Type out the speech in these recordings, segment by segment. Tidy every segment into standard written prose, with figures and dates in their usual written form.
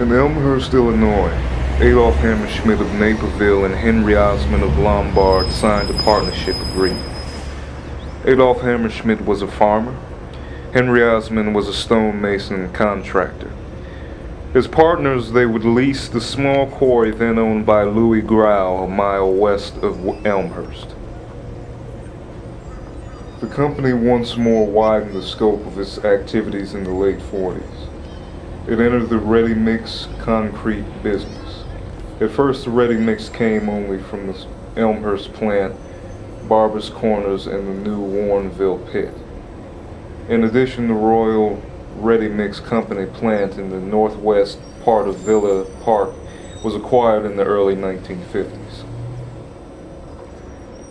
In Elmhurst, Illinois, Adolf Hammerschmidt of Naperville and Henry Osmond of Lombard signed a partnership agreement. Adolf Hammerschmidt was a farmer. Henry Osmond was a stonemason and contractor. As partners, they would lease the small quarry then owned by Louis Grau a mile west of Elmhurst. The company once more widened the scope of its activities in the late 40s. It entered the ready-mix concrete business. At first, the ready-mix came only from the Elmhurst plant, Barber's Corners, and the new Warrenville pit. In addition, the Royal Ready-Mix Company plant in the northwest part of Villa Park was acquired in the early 1950s.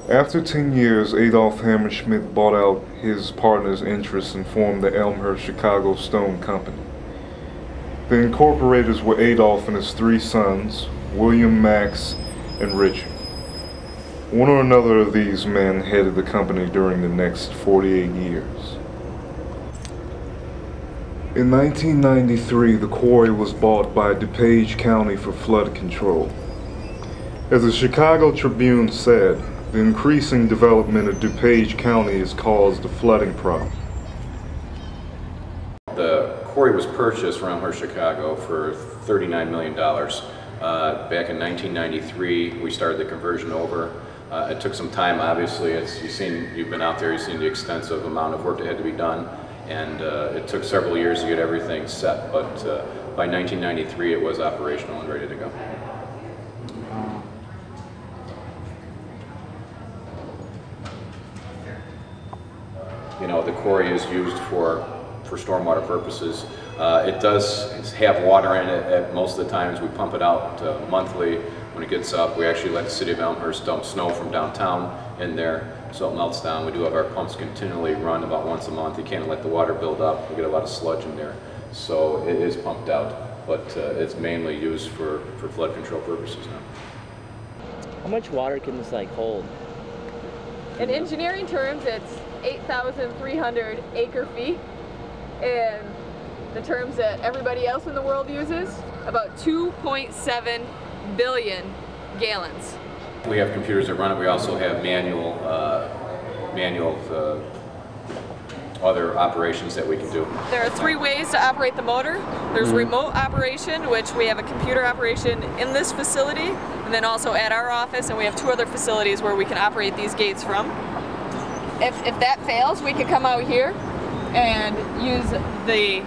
After 10 years, Adolf Hammerschmidt bought out his partner's interests and formed the Elmhurst Chicago Stone Company. The incorporators were Adolf and his three sons, William, Max, and Richard. One or another of these men headed the company during the next 48 years. In 1993, the quarry was bought by DuPage County for flood control. As the Chicago Tribune said, the increasing development of DuPage County has caused a flooding problem. The quarry was purchased from Elmhurst, Chicago for $39 million. Back in 1993, we started the conversion over. It took some time, obviously. As you've been out there, you've seen the extensive amount of work that had to be done. And it took several years to get everything set, but by 1993 it was operational and ready to go. You know, the quarry is used for stormwater purposes. It does have water in it at most of the times. We pump it out monthly. When it gets up, we actually let the city of Elmhurst dump snow from downtown in there so it melts down. We do have our pumps continually run about once a month. You can't let the water build up. We get a lot of sludge in there. So it is pumped out, but it's mainly used for flood control purposes now. How much water can this hold? In engineering terms, it's 8,300 acre-feet. In the terms that everybody else in the world uses, about 2.7 billion gallons. We have computers that run it. We also have manual other operations that we can do. There are three ways to operate the motor. There's remote operation, which we have a computer operation in this facility, and then also at our office, and we have two other facilities where we can operate these gates from. If that fails, we can come out here and use the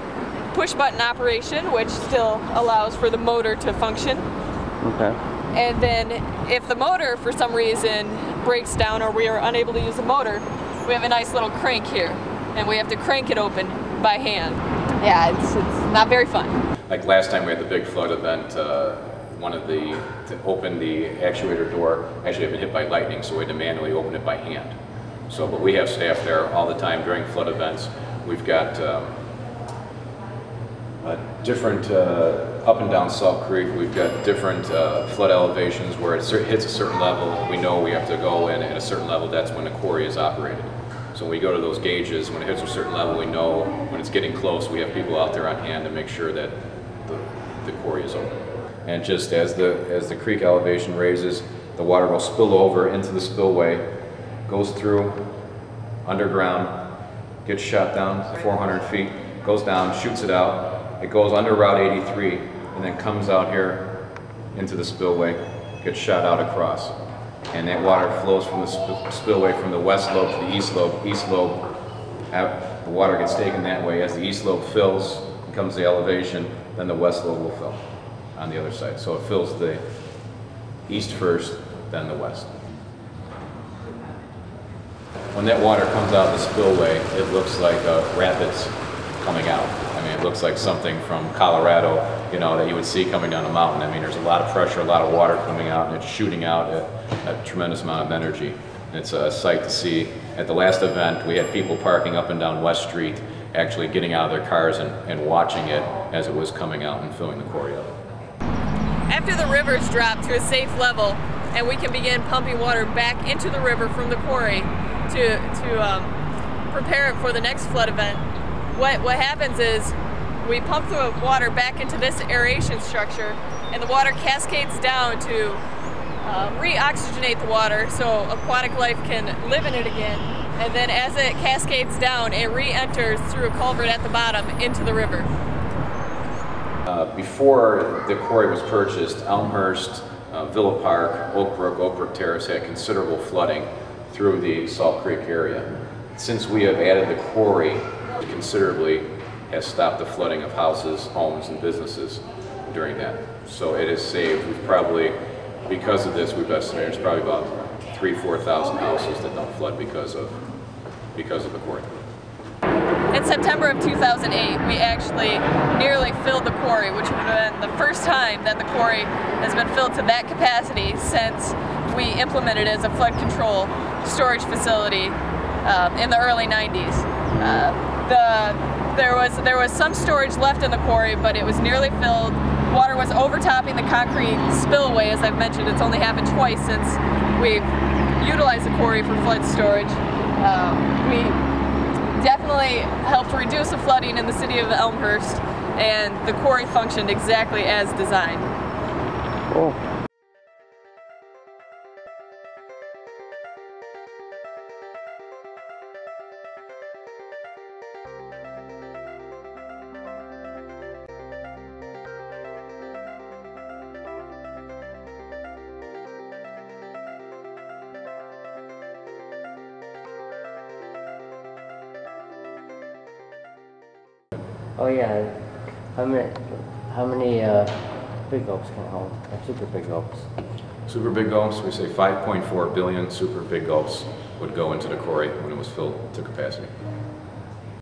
push button operation, which still allows for the motor to function. Okay. And then if the motor for some reason breaks down or we are unable to use the motor, we have a nice little crank here, and we have to crank it open by hand. Yeah, it's not very fun. Like last time we had the big flood event, to open the actuator door actually had been hit by lightning, so we had to manually open it by hand. So, but we have staff there all the time during flood events. We've got different up and down Salt Creek. We've got different flood elevations where it hits a certain level. We know we have to go in at a certain level. That's when the quarry is operated. So when we go to those gauges, when it hits a certain level, we know when it's getting close. We have people out there on hand to make sure that the quarry is open. And just as the creek elevation raises, the water will spill over into the spillway, goes through underground, gets shot down 400 feet, goes down, shoots it out. It goes under Route 83 and then comes out here into the spillway, gets shot out across. And that water flows from the spillway from the west lobe to the east lobe. East lobe, the water gets taken that way. As the east lobe fills, comes the elevation, then the west lobe will fill on the other side. So it fills the east first, then the west. When that water comes out of the spillway, it looks like rapids coming out. I mean, it looks like something from Colorado, you know, that you would see coming down a mountain. I mean, there's a lot of pressure, a lot of water coming out, and it's shooting out a tremendous amount of energy. And it's a sight to see. At the last event, we had people parking up and down West Street, actually getting out of their cars and watching it as it was coming out and filling the quarry up. After the rivers drop to a safe level, and we can begin pumping water back into the river from the quarry to prepare it for the next flood event, what happens is we pump the water back into this aeration structure, and the water cascades down to re-oxygenate the water so aquatic life can live in it again. And then as it cascades down, it re-enters through a culvert at the bottom into the river. Before the quarry was purchased, Elmhurst, Villa Park, Oak Brook Terrace had considerable flooding through the Salt Creek area. Since we have added the quarry, it considerably has stopped the flooding of houses, homes, and businesses during that. So it has saved. We've probably, because of this, we've estimated there's probably about 3,000–4,000 houses that don't flood because of the quarry. In September of 2008, we actually nearly filled the quarry, which would have been the first time that the quarry has been filled to that capacity since we implemented it as a flood control storage facility in the early 90s. There was some storage left in the quarry, but it was nearly filled. Water was overtopping the concrete spillway. As I've mentioned, it's only happened twice since we've utilized the quarry for flood storage. We definitely helped reduce the flooding in the city of Elmhurst, and the quarry functioned exactly as designed. Cool. Oh yeah, how many big gulps can it hold? Super big gulps. Super big gulps, we say 5.4 billion super big gulps would go into the quarry when it was filled to capacity.